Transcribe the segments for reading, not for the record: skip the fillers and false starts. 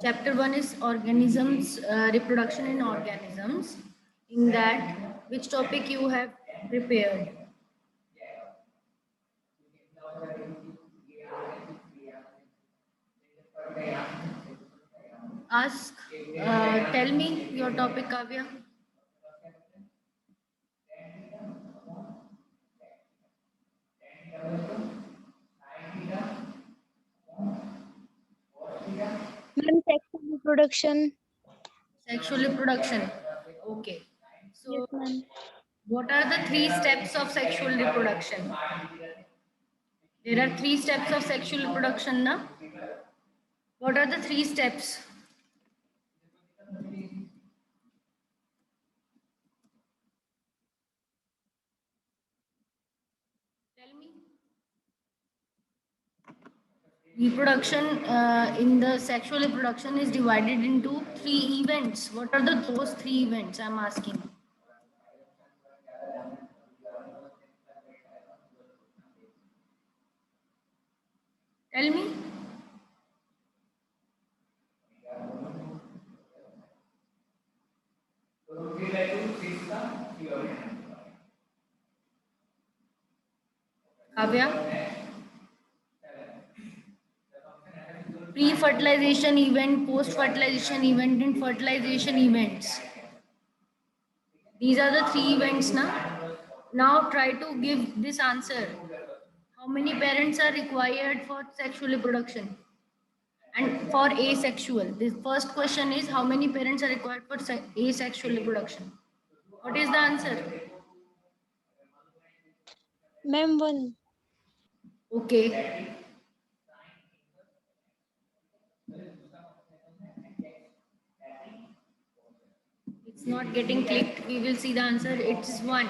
Chapter 1 is organisms, reproduction in organisms. In that, which topic you have prepared? Ask, tell me your topic, Kavya. Ma'am, sexual reproduction. Sexual reproduction. Okay. Yes, So, ma'am. what are the three steps of sexual reproduction? There are three steps of sexual reproduction, na? What are the three steps? Tell me. Reproduction in the sexual reproduction is divided into three events. What are those three events? I'm asking. Tell me. Kavya. Pre-fertilization event, post-fertilization event, and fertilization events. These are the three events now. Now try to give this answer. How many parents are required for sexual reproduction? And for asexual. The first question is how many parents are required for asexual reproduction? What is the answer? Ma'am, one. Okay. It's not getting clicked. We will see the answer. It's one.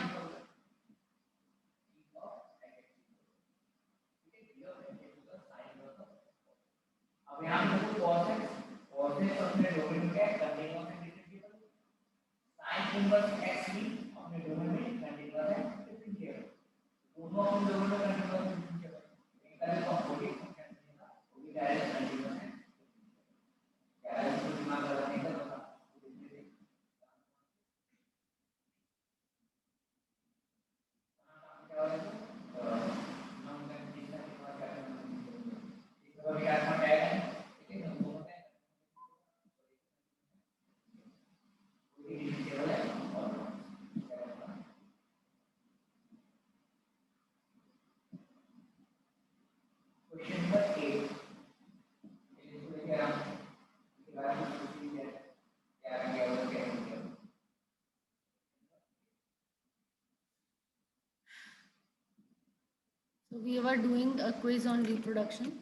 So we were doing a quiz on reproduction.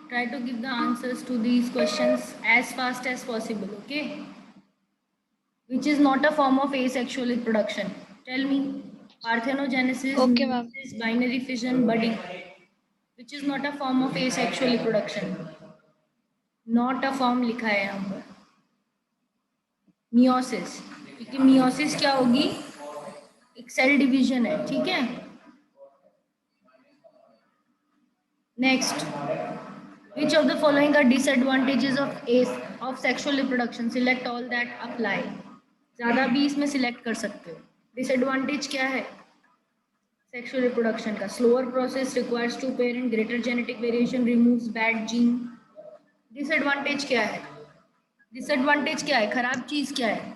Try to give the answers to these questions as fast as possible, okay? Which is not a form of asexual reproduction. Tell me, parthenogenesis, Okay, ma'am. meiosis, binary fission, budding, which is not a form of asexual reproduction. Not a form लिखा है यहाँ पर. Meiosis, क्योंकि meiosis क्या होगी? एक cell division है, ठीक है? Next, which of the following are disadvantages of sexual reproduction? Select all that apply. ज़्यादा भी इसमें select कर सकते हो. Disadvantage क्या है? Sexual reproduction का slower process requires two parent, greater genetic variation, removes bad gene. Disadvantage क्या है? Disadvantage क्या है? खराब चीज क्या है?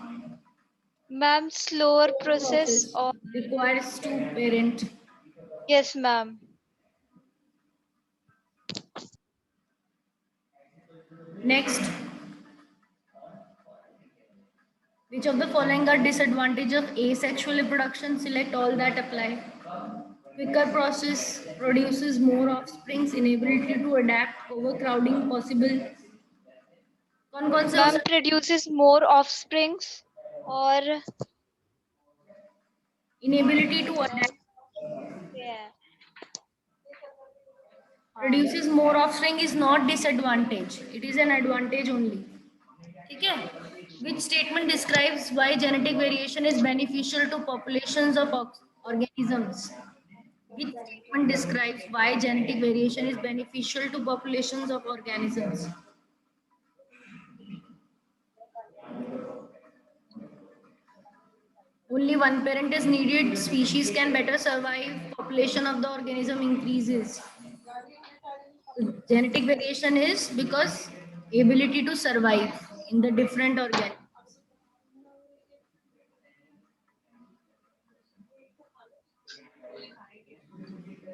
Ma'am, slower Slower process process or requires two parent. yes, ma'am. Next, which of the following are disadvantage of asexual reproduction? Select all that apply. Quicker process produces more offsprings, inability to adapt, overcrowding possible. कौन कौन से हो Ma'am, सकते? produces more offsprings or Inability to adapt. yeah. Produces more offspring is not disadvantage. It is an advantage only. ठीक है? Which statement describes why genetic variation is beneficial to populations of organisms? Which statement describes why genetic variation is beneficial to populations of organisms? Only one parent is needed, species can better survive, population of the organism increases. Genetic variation is because ability to survive in the different organisms.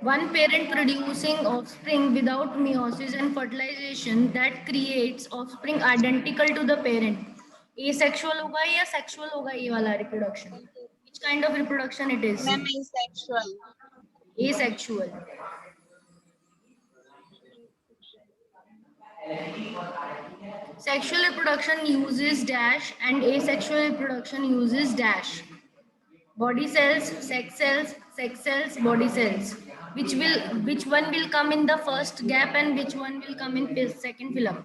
One parent producing offspring without meiosis and fertilization that creates offspring identical to the parent. Asexual होगा या sexual होगा ये वाला reproduction? Which kind of reproduction it is? Ma'am, asexual. Asexual. Sexual reproduction uses dash and asexual reproduction uses dash. Body cells, sex cells, body cells. Which one will come in the first gap and which one will come in second fill up?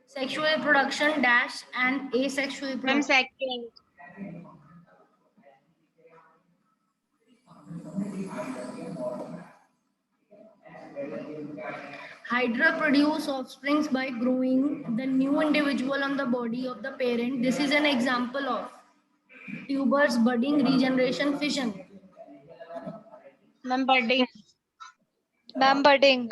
Sexual reproduction dash and asexual Ma'am, reproduction. second. Hydra produce offsprings by growing the new individual on the body of the parent. This is an example of tubers, budding, regeneration, fission. Ma'am, budding. Ma'am, budding.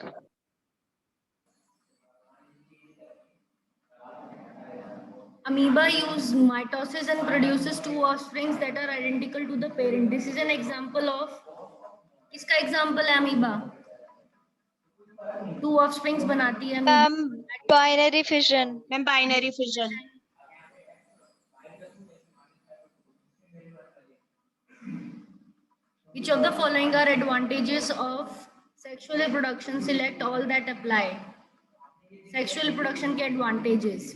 Amoeba use mitosis and produces two offsprings that are identical to the parent. This is an example of किसका example है amoeba? Two offsprings बनाती है amoeba. Ma'am, binary fission. Ma'am, binary fission. Which of the following are advantages of sexual reproduction? Select all that apply. Sexual reproduction के advantages.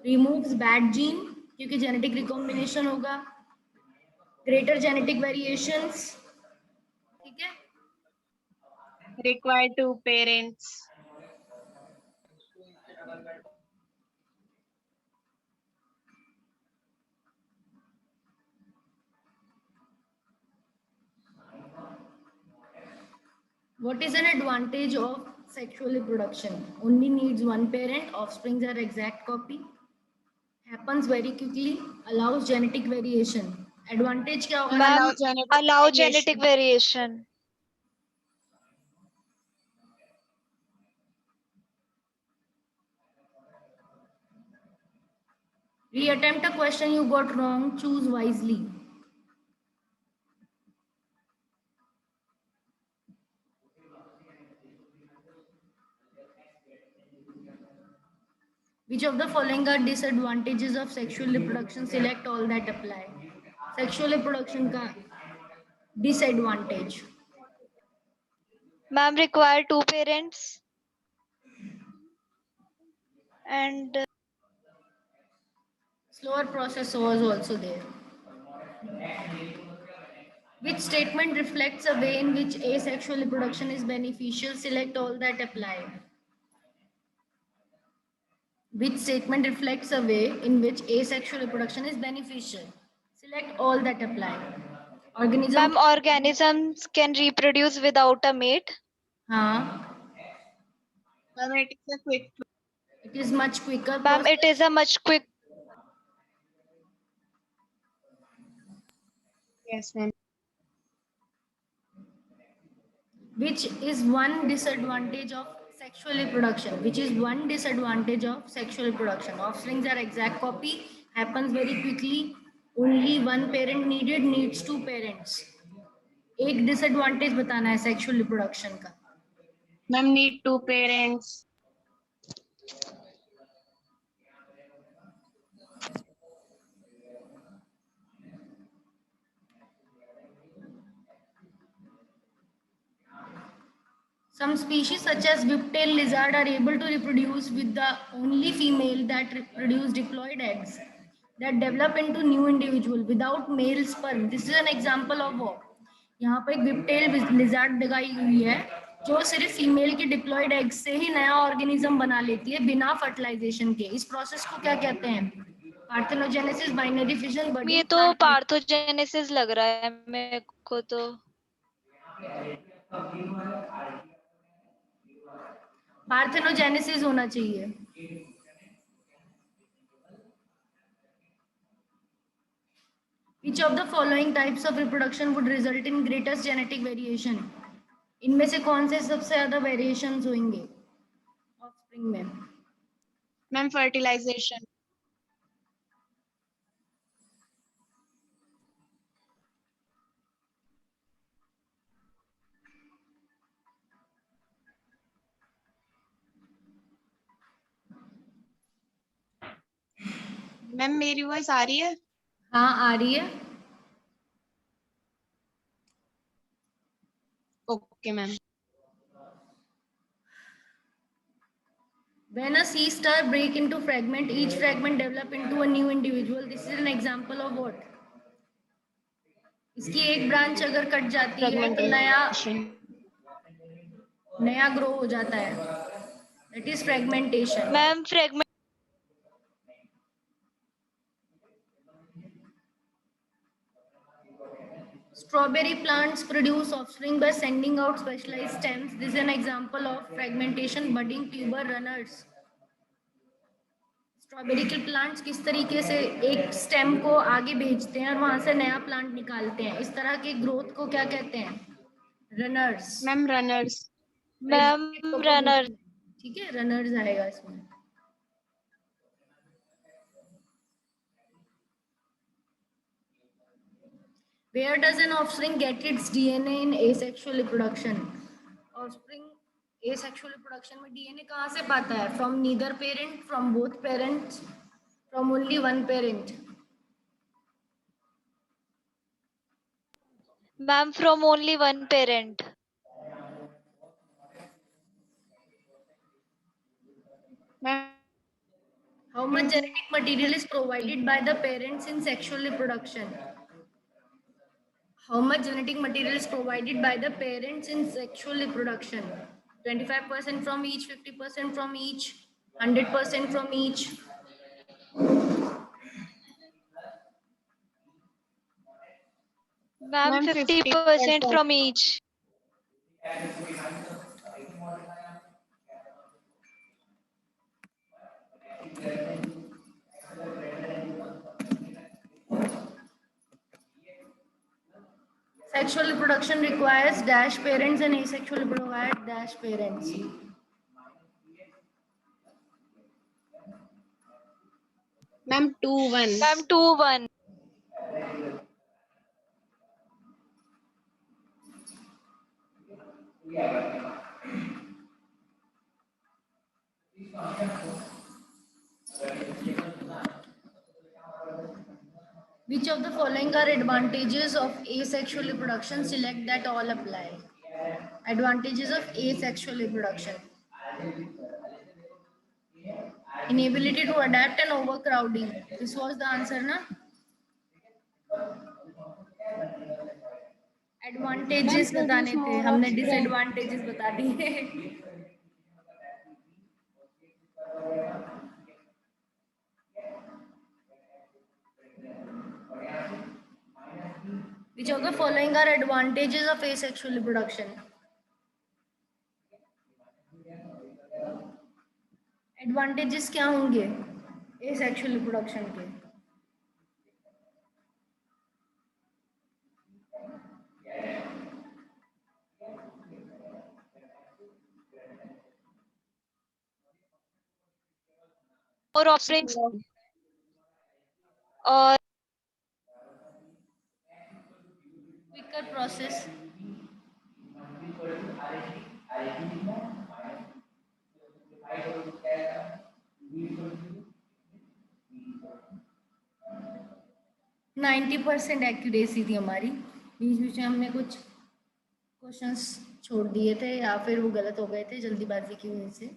Removes bad gene क्योंकि genetic recombination होगा. Greater genetic variations. ठीक है? Require two parents. What is an advantage of sexual reproduction? Only needs one parent. Offsprings are exact copy. Happens very quickly. Allows genetic variation. Advantage क्या होगा? Ma'am, genetic allow variation. genetic variation. Reattempt a question you got wrong. Choose wisely. Which of the following are disadvantages of sexual reproduction? Select all that apply. Sexual reproduction का disadvantage. Ma'am, require two parents. And Slower process was also there. Which statement reflects a way in which asexual reproduction is beneficial? Select all that apply. Which statement reflects a way in which asexual reproduction is beneficial? Select all that apply. Organism. ma'am, organisms can reproduce without a mate. हाँ. Ma'am, it is a quick. It is much quicker. Ma'am, it is a much quick. Yes, ma'am. Which is one disadvantage of sexual reproduction? Which is one disadvantage of sexual reproduction? Offsprings are exact copy, happens very quickly. Only one parent needed, needs two parents. एक disadvantage बताना है sexual reproduction का. Ma'am, need two parents. Some species such as whiptail lizard are able to reproduce with the only female that produce diploid eggs that develop into new individual without male sperm. This is an example of what? यहाँ पे एक whiptail lizard लगाई हुई है जो सिर्फ female के diploid egg से ही नया ऑर्गेनिज्म बना लेती है बिना फर्टिलाइजेशन के, इस प्रोसेस को क्या कहते हैं? पार्थेनोजेनेसिस, बाइनरी फिजन, ये बडिंग, तो प्लांट। पार्थोजेनेसिस लग रहा है मेरे को तो। पार्थेनोजेनेसिस होना चाहिए। Which of the following types of reproduction would result in greatest genetic variation? इनमें से कौन से सबसे ज्यादा वेरिएशंस होंगे ऑफस्प्रिंग में? Ma'am fertilisation. मैम मेरी वॉइस आ रही है? हाँ आ रही है। Okay ma'am. When a sea star break into fragment, each fragment develop into a new individual. This is an example of what? इसकी एक ब्रांच अगर कट जाती है तो नया फ्रेगमेंटेशन। ग्रो हो जाता है, that is fragmentation. Ma'am fragment. Strawberry plants produce offspring by sending out specialized stems. This is an example of fragmentation. Budding tuber runners. Strawberry के प्लांट्स किस तरीके से एक स्टेम को आगे भेजते हैं और वहां से नया प्लांट निकालते हैं, इस तरह के ग्रोथ को क्या कहते हैं? Runners. Ma'am runners. Ma'am runner. ठीक है, रनर्स आएगा इसमें। Where does an offspring get its DNA in asexual reproduction? Offspring asexual reproduction में DNA कहाँ से पाता है? From neither parent, from both parents, from only one parent. Ma'am from only one parent. How much genetic material is provided by the parents in sexual reproduction? How much genetic material is provided by the parents in sexual reproduction? 25% from each, 50% from each, 100% from each. Ma'am ma'am 50% 50%। From each. Sexual reproduction requires dash parents and asexual requires dash parents. Ma'am 2-1। Ma'am 2-1। Which of the following are advantages of asexual reproduction? Select that all apply. Advantages of asexual reproduction. Inability to adapt and overcrowding. This was the answer, na? Advantages बताने थे, हमने disadvantages बता दिए। Which of the following are advantages of asexual reproduction? Advantages क्या होंगे asexual reproduction के? और offsprings और क्विकर प्रोसेस। नाइन्टी % एक्यूरेसी थी हमारी, बीच बीच में हमने कुछ क्वेश्चंस छोड़ दिए थे या फिर वो गलत हो गए थे जल्दीबाजी की वजह से।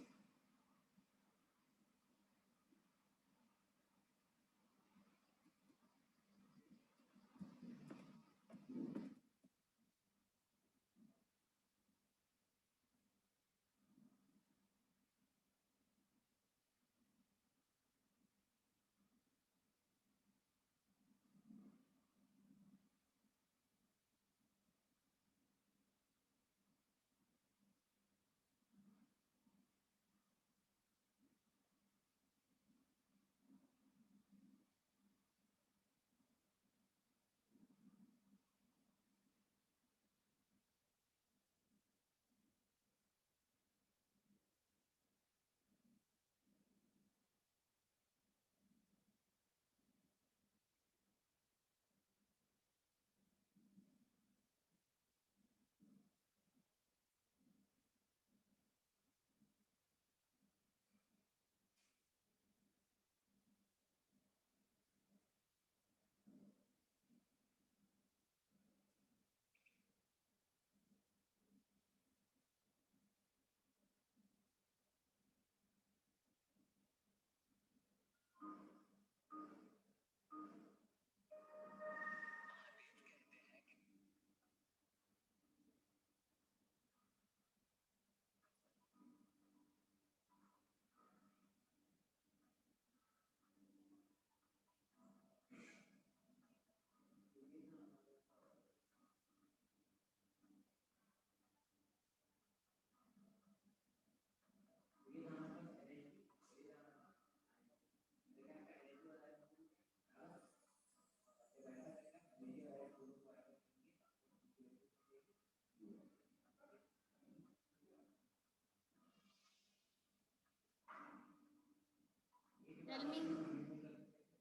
Tell me.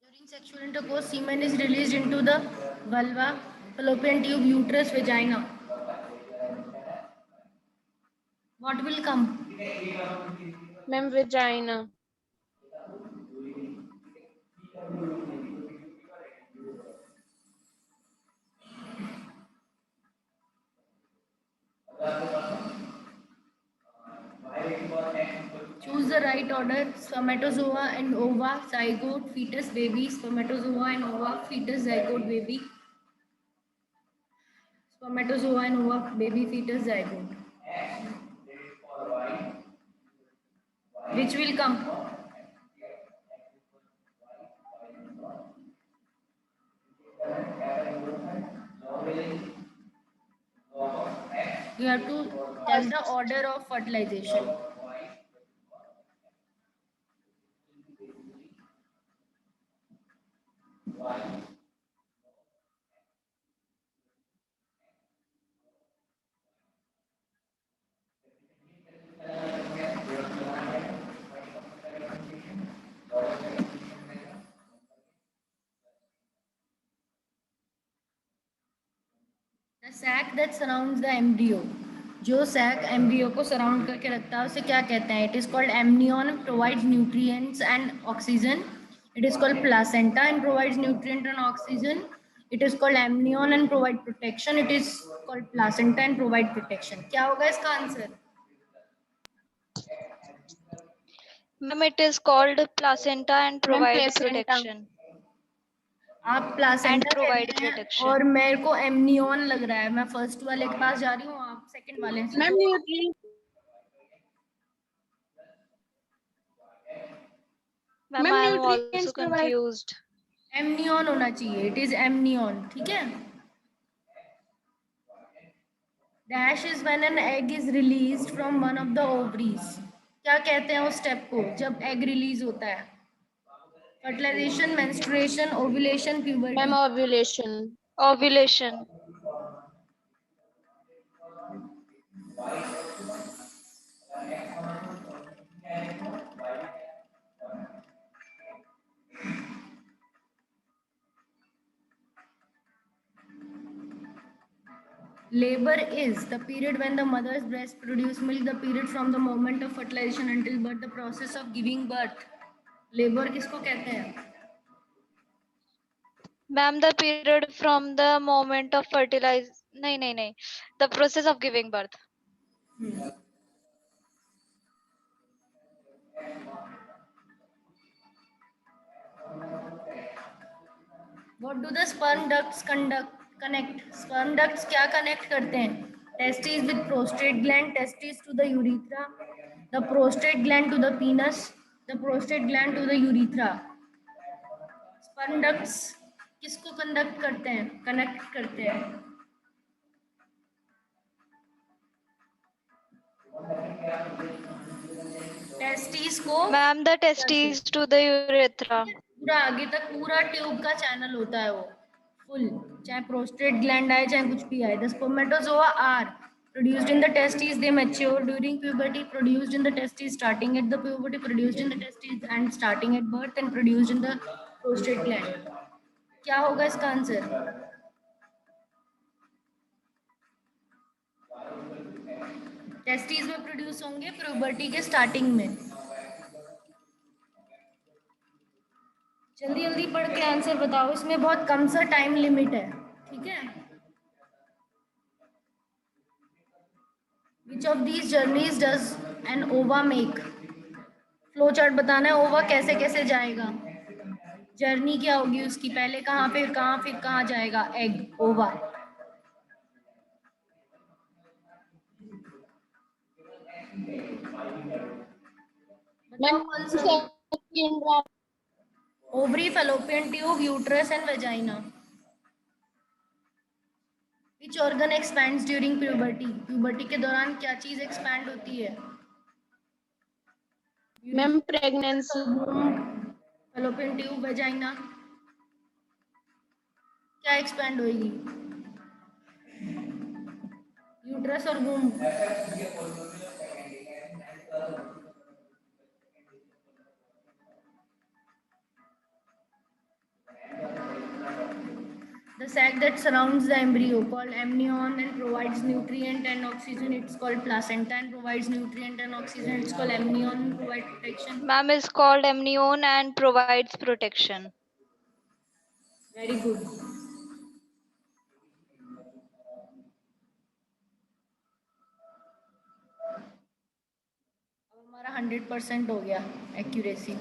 During sexual intercourse, semen is released into the vulva, fallopian tube, uterus, vagina. What will come? Ma'am, vagina. Choose the right order. Spermatozoa and ova, zygote, fetus, baby. Spermatozoa and ova, fetus, zygote, baby. Spermatozoa and ova, baby, fetus, zygote. Which will come? You have to tell the order of fertilization. The sac that surrounds the embryo. जो sac embryo को surround करके रखता है उसे क्या कहते हैं? It is called amnion, provides nutrients and oxygen. It is called placenta and provides nutrient and oxygen. It is called amnion and provide protection. It is called placenta and provide protection. क्या होगा इसका answer? Ma'am, it is called placenta and provide placenta. protection. आप And placenta provide कहते हैं protection. और मेरे को amnion लग रहा है. मैं फर्स्ट वाले के पास जा रही हूँ, आप सेकंड वाले से. Ma'am, nutrient. Ma'am, Ma'am, I am also nutrients provide. confused. Amnion होना चाहिए. It is amnion. ठीक है. Dash is when an egg is released from one of the ovaries. क्या कहते हैं उस स्टेप को जब एग रिलीज होता है? Fertilisation, menstruation, ovulation, Ma'am, puberty. ovulation. Ovulation. Labor is the period when the mother's breast produce milk. The period from the moment of fertilization until birth. The process of giving birth. Labor किसको कहते हैं? Ma'am, the period from the moment of fertilize. No. The process of giving birth. What do the sperm ducts connect? Sperm ducts क्या connect करते हैं? Testes with prostate gland, testes to the urethra, the prostate gland to the penis, the prostate gland to the urethra. Sperm ducts किसको conduct करते हैं? Connect करते हैं. Testes को Ma'am, the testes to the urethra. पूरा आगे तक पूरा ट्यूब का चैनल होता है वो फुल. चाहे प्रोस्टेट ग्लैंड आए चाहे कुछ भी आए. The spermatozoa are produced in the testes. They mature during puberty, produced in the testes starting at the puberty, produced in the testes and starting at birth, and produced in the prostate gland. क्या होगा इसका answer? Testis में produce होंगे puberty के starting में. जल्दी जल्दी पढ़ के आंसर बताओ. इसमें बहुत कम सा टाइम लिमिट है. ठीक है. Which of these journeys does an ova make? Flow chart बताना है. ओवा कैसे कैसे जाएगा? जर्नी क्या होगी उसकी? पहले कहाँ फिर कहाँ जाएगा? एग, ओवा. Ma'am, second round. Ovary, fallopian tube, uterus and vagina. Which organ expands during puberty? Puberty के दौरान क्या चीज एक्सपैंड होती है? Ma'am, pregnancy. fallopian tube, vagina. क्या एक्सपैंड होगी? यूट्रस और वूम. sac that surrounds the embryo called amnion and provides nutrient and oxygen, it's called placenta, and provides nutrient and oxygen, it's called amnion and provide protection. Ma'am, is called amnion and provides protection. Very good. अब हमारा 100% हो गया accuracy.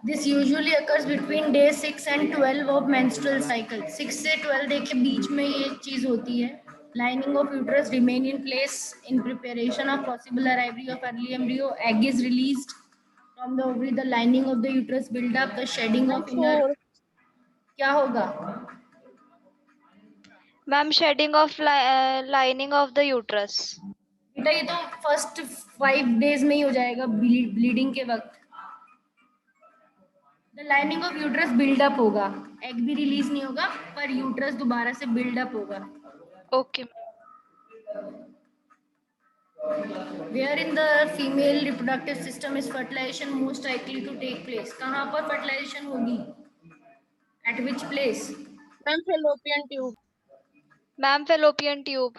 This usually occurs between day 6 and 12 of menstrual cycle. 6 से 12 day के बीच में ये चीज होती है. Lining of uterus remain in place in preparation of possible arrival of early embryo. Egg is released from the ovary. The lining of the uterus build up. The shedding Ma'am, of inner. 4. क्या होगा? Ma'am, shedding of lining of the uterus. बेटा ये तो first 5 days में ही हो जाएगा bleeding के वक्त. The lining of uterus build up होगा. एग भी रिलीज नहीं होगा पर यूट्रस दोबारा से बिल्डअप होगा. Okay. Where in the female reproductive system is fertilization most likely to take place? कहाँ पर fertilization होगी? At which place? Ma'am, fallopian tube. Ma'am, fallopian tube.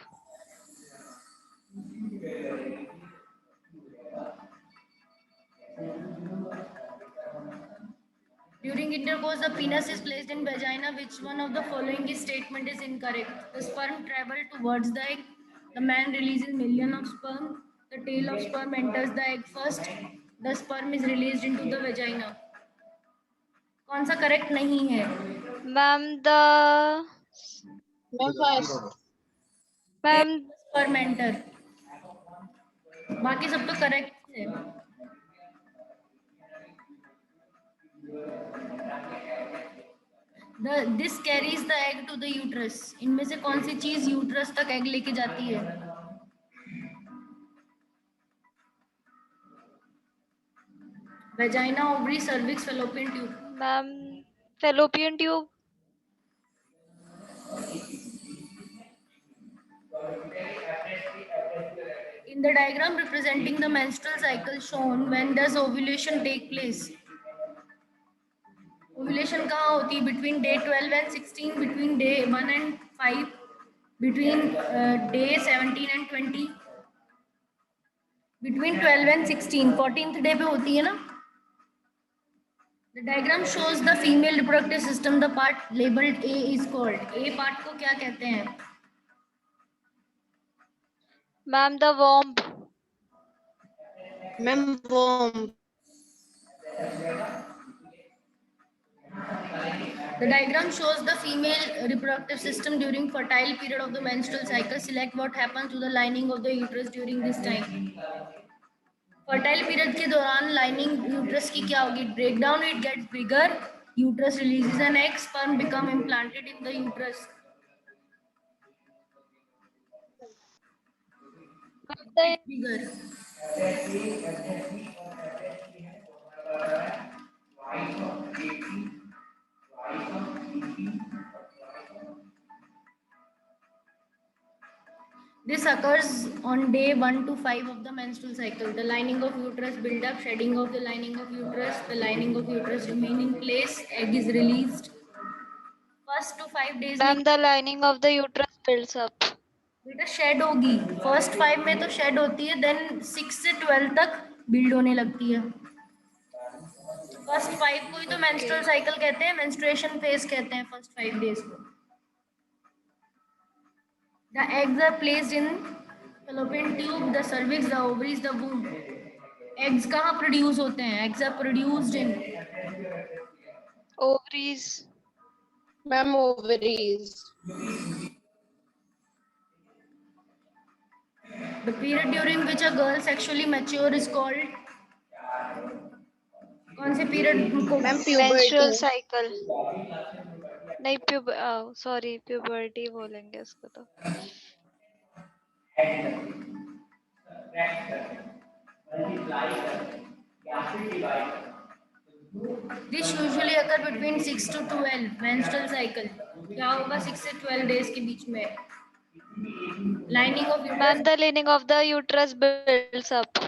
During intercourse, the penis is placed in vagina. Which one of the following statement is incorrect? The sperm travel towards the egg. The man releases million of sperm. The tail of sperm enters the egg first. The sperm is released into the vagina. कौन सा correct नहीं है? Ma'am, the Ma'am, first. ma'am, sperm enter. बाकी सब तो correct है. This carries the egg to the uterus. इनमें से कौन सी चीज यूट्रस तक एग लेके जाती है? Vagina, ovary, cervix, fallopian tube. ma'am, fallopian tube. In the diagram representing the menstrual cycle shown, when does ovulation take place? Ovulation कहाँ होती है? Between day 12 and 16, between day 1 and 5, between day 17 and 20, between 12 and 16, 14th day पे होती है ना? The diagram shows the female reproductive system. The part labeled A is called. A part को क्या कहते हैं? Ma'am, the womb. Ma'am, womb. The diagram shows the female reproductive system during fertile period of the menstrual cycle. Select what happens to the lining of the uterus during this time. Fertile period के दौरान lining uterus की क्या होगी? Break down, it gets bigger. Uterus releases an egg. Sperm become implanted in the uterus. Bigger. This occurs on day 1 to 5 of the menstrual cycle. The lining of uterus build up, shedding of the lining of uterus, the lining of uterus remain in place, egg is released. First to 5 days Ma'am, the lining of the uterus builds up. बेटा shade होगी. First 5 में तो shade होती है, then 6 से 12 तक build होने लगती है. फर्स्ट 5 को ही तो मेंस्ट्रुअल साइकिल कहते हैं, मेंस्ट्रुएशन फेज कहते हैं फर्स्ट 5 डेज को. The eggs are placed in fallopian tube, the cervix, the ovaries, the womb. Eggs कहाँ प्रोड्यूस होते हैं? Eggs are produced in Ovaries. Ma'am, ovaries. the period during which a girl sexually mature is called कौन से period को? Ma'am, menstrual puberty. cycle. नहीं sorry puberty बोलेंगे उसको तो. This usually occur between 6 to 12 menstrual cycle. क्या होगा 6 से 12 days के बीच में? Lining of uterus. Ma'am, the lining of the uterus builds up.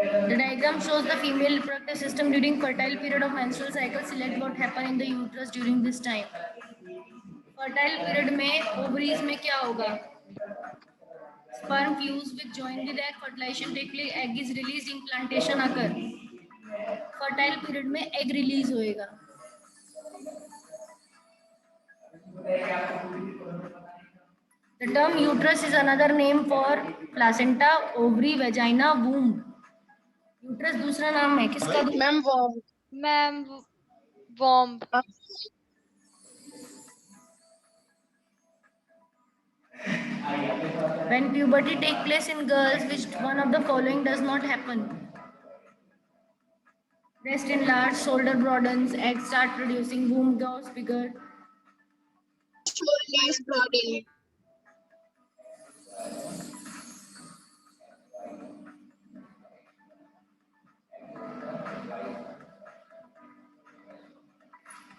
The diagram shows the female reproductive system during fertile period of menstrual cycle. Select what happen in the uterus during this time. Fertile period में ovaries में क्या होगा? Sperm fuse with join with egg, fertilization take place, egg is released, implantation occur. Fertile period में egg release होएगा. The term uterus is another name for placenta, ovary, vagina, womb. Uterus दूसरा नाम है किसका? Ma'am, womb. Ma'am, womb. When puberty takes place in girls, which one of the following does not happen? Breast enlarge, shoulder broadens, eggs start producing, womb grows bigger. Shoulders broaden.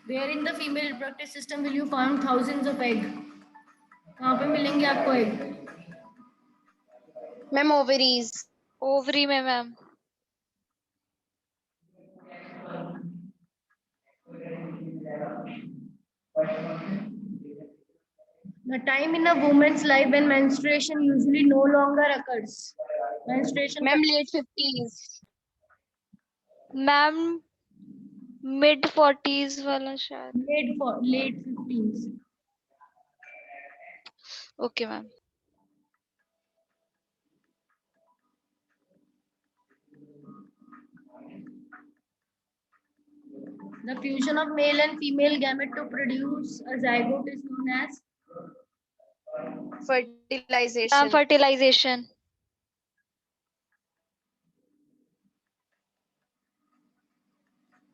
Where in the female reproductive system will you find thousands of egg? कहाँ पे मिलेंगे आपको egg? Ma'am, ovaries. Ovary में ma'am. The time in a woman's life when menstruation usually no longer occurs. Menstruation Ma'am, late 50s. Ma'am, mid 40s वाला शायद. late 50s. Okay ma'am. The fusion of male and female gamete to produce a zygote is known as Fertilization. Fertilization.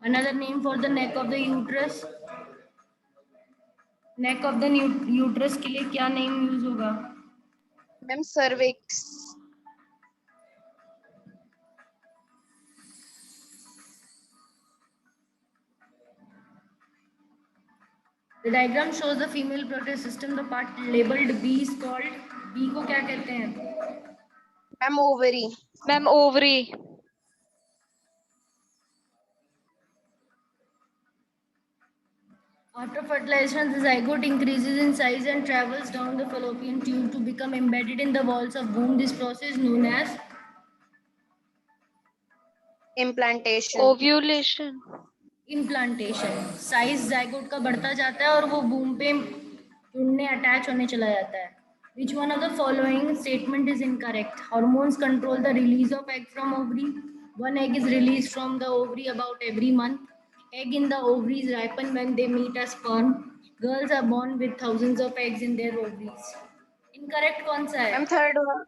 another name for the neck of the uterus. Neck of the uterus के लिए क्या name use होगा? Ma'am, cervix. The diagram shows the female reproductive system. The part labeled B is called B को क्या कहते हैं? Ma'am, ovary. Ma'am, ovary. After fertilization, the zygote increases in size and travels down the fallopian tube to become embedded in the walls of womb. This process is known as Implantation. Ovulation. implantation. Size zygote का बढ़ता जाता है और वो womb पे जुड़ने attach होने चला जाता है. Which one of the following statement is incorrect? Hormones control the release of egg from ovary. One egg is released from the ovary about every month. Egg in the ovaries ripen when they meet a sperm. Girls are born with thousands of eggs in their ovaries. Incorrect कौन सा है? Ma'am, third one.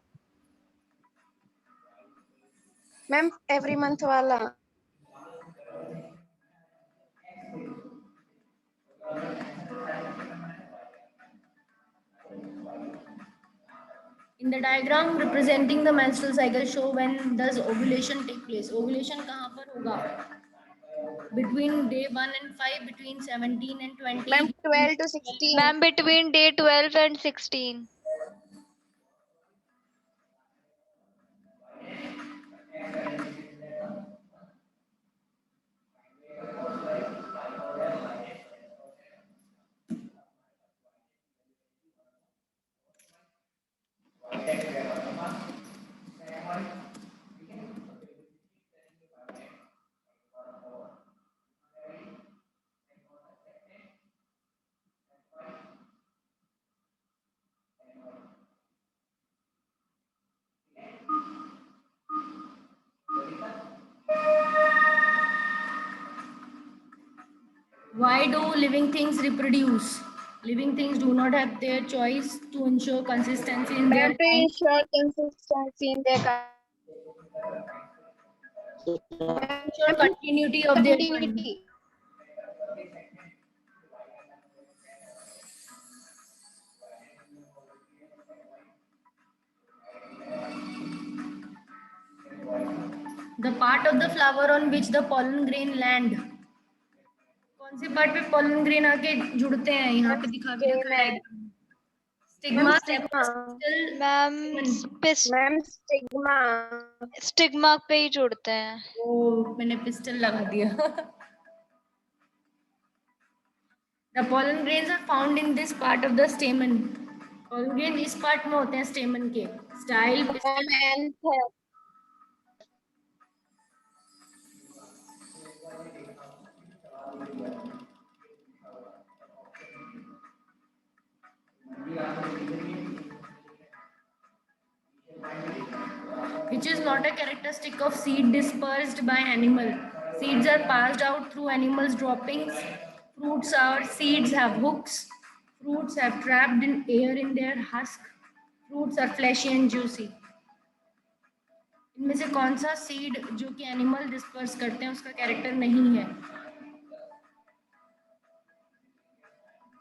Ma'am, every month wala. In the diagram representing the menstrual cycle, show when does ovulation take place. Ovulation कहाँ पर होगा? Between day 1 and 5, between 17 and 20. Ma'am, 12 to 16. Ma'am, between day 12 and 16. Why do living things reproduce? Living things do not have their choice to ensure consistency in their Ma'am, to ensure consistency in their ensure continuity of their bond. continuity. The part of the flower on which the pollen grain land. कौन C part पे pollen grain आके जुड़ते हैं? यहाँ पे दिखा भी रखा है Ma'am, stigma stigma. Ma'am Ma'am, stigma. Stigma पे ही जुड़ते हैं. ओ मैंने पिस्टल लगा दिया. The pollen grains are found in this part of the stamen. Pollen grain इस part में होते हैं stamen के. Style pistil. Ma'am, Which is not a characteristic of seed dispersed by animal. Seeds are passed out through animals' droppings. Fruits or seeds have hooks. Fruits have trapped in air in their husk. Fruits are fleshy and juicy. इनमें से कौन सा seed जो कि animal disperse करते हैं उसका character नहीं है?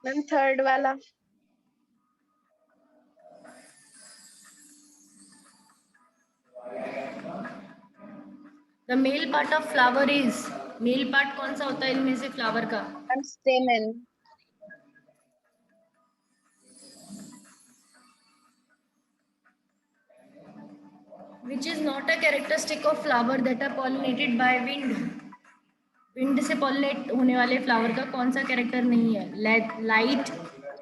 Ma'am, third wala. The male part of flower is male part कौन सा होता है इनमें से फ्लावर का? Ma'am, stamen. Which is not a characteristic of flower that are pollinated by wind. Wind से पॉलिनेट होने वाले फ्लावर का कौन सा कैरेक्टर नहीं है? Light,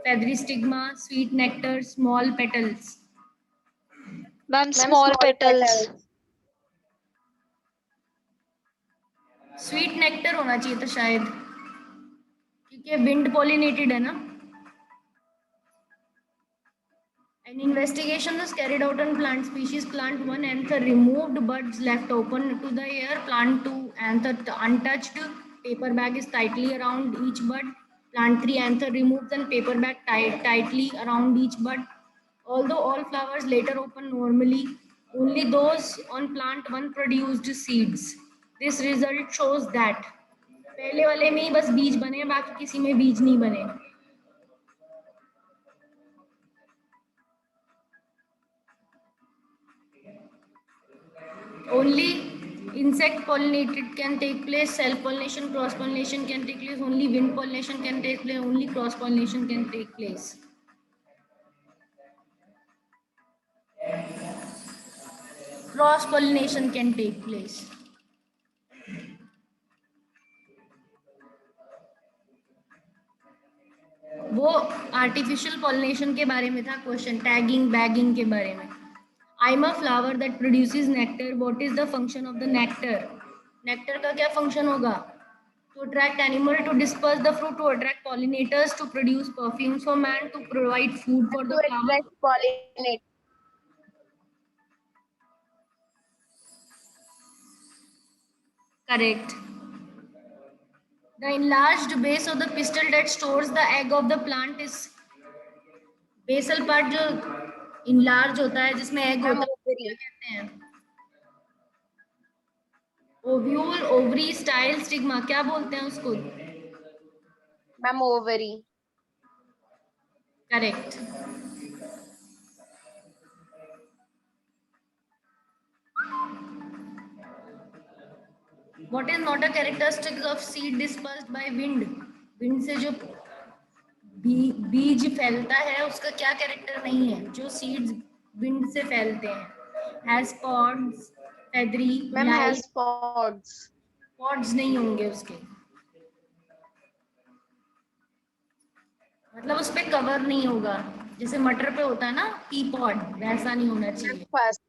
feathery stigma, sweet nectar, small petals. Ma'am small petals. Sweet nectar होना चाहिए था शायद, क्योंकि विंड पॉलिनेटेड है ना. An investigation was carried out on plant species. Plant 1 anther removed, buds left open to the air. Plant 2 anther untouched. Paper bag is tightly around each bud. Plant 3 anther removed and paper bag tightly around each bud. Although all flowers later open normally, only those on plant 1 produced seeds. This result shows that पहले वाले में ही बस बीज बने, बाकी किसी में बीज नहीं बने. Only insect pollinated can take place, self pollination, cross pollination can take place, only wind pollination can take place, only cross pollination can take place. Cross pollination can take place. वो आर्टिफिशियल पॉलिनेशन के बारे में था question, tagging bagging के बारे में. I'm a flower that produces nectar. What is the function of the nectar? Nectar का क्या function होगा? To attract animal, to disperse the fruit, to attract pollinators, to produce perfumes for man, to provide food for the To flower. attract pollinate. Correct. The enlarged base of the pistil that stores the egg of the plant is basal part जो enlarge होता है जिसमें egg होता है क्या कहते हैं? Ovule, ovary, style, stigma क्या बोलते हैं उसको? Ma'am, ovary. Correct. What is not a characteristic of seed dispersed by wind? Wind से जो बीज फैलता है उसका क्या कैरेक्टर नहीं है? जो सीड्स विंड से फैलते हैं. Has pods, feathery, Ma'am, light. has pods. Pods नहीं होंगे उसके, मतलब उस पे कवर नहीं होगा. जैसे मटर पे होता है ना पी पॉड, वैसा नहीं होना चाहिए. First.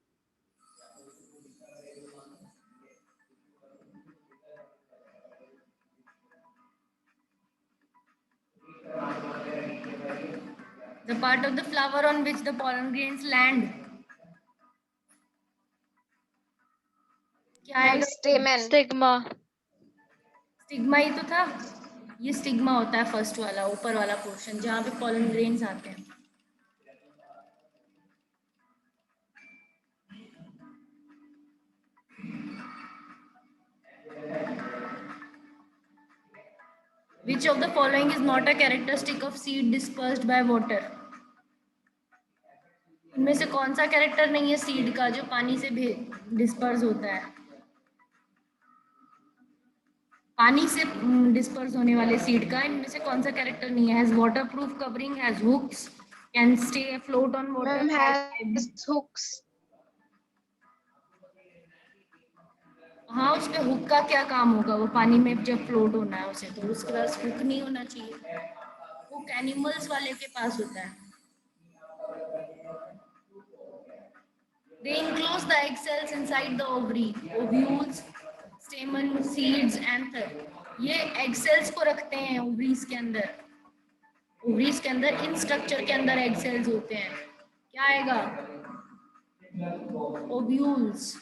The part of the flower on which the pollen grains land. क्या Ma'am, आएगा? stamen. स्टिग्मा. स्टिग्मा ही तो था. ये स्टिग्मा होता है फर्स्ट वाला, ऊपर वाला पोर्शन जहाँ पे पॉलन ग्रेन्स आते हैं. Which of the following is not a characteristic of seed dispersed by water? इनमें से कौन सा कैरेक्टर नहीं है सीड का जो पानी से डिस्पर्स होता है? पानी से डिस्पर्स होने वाले सीड का इनमें से कौन सा कैरेक्टर नहीं है? Has waterproof covering, has hooks, can stay afloat on water, Ma'am has hooks. हाँ, उस पे हुक का क्या काम होगा? वो पानी में जब फ्लोट होना है उसे, तो उसके पास हुक नहीं होना चाहिए. हुक एनिमल्स वाले के पास होता है. They enclose the egg cells inside the ovary, ovules, stamen, seeds, anther. ये egg cells को रखते हैं ovaries के अंदर. ovaries के अंदर इन स्ट्रक्चर के अंदर egg cells होते हैं. क्या आएगा? ovules.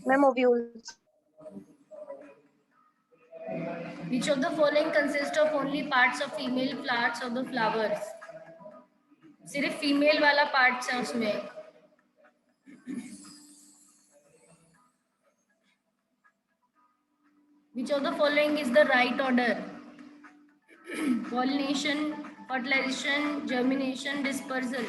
Ma'am ovules. Which of the following consists of only parts of female parts of the flowers? सिर्फ फीमेल वाला पार्ट्स है उसमें. Which of the following is the right order? Pollination, fertilization, germination, dispersal.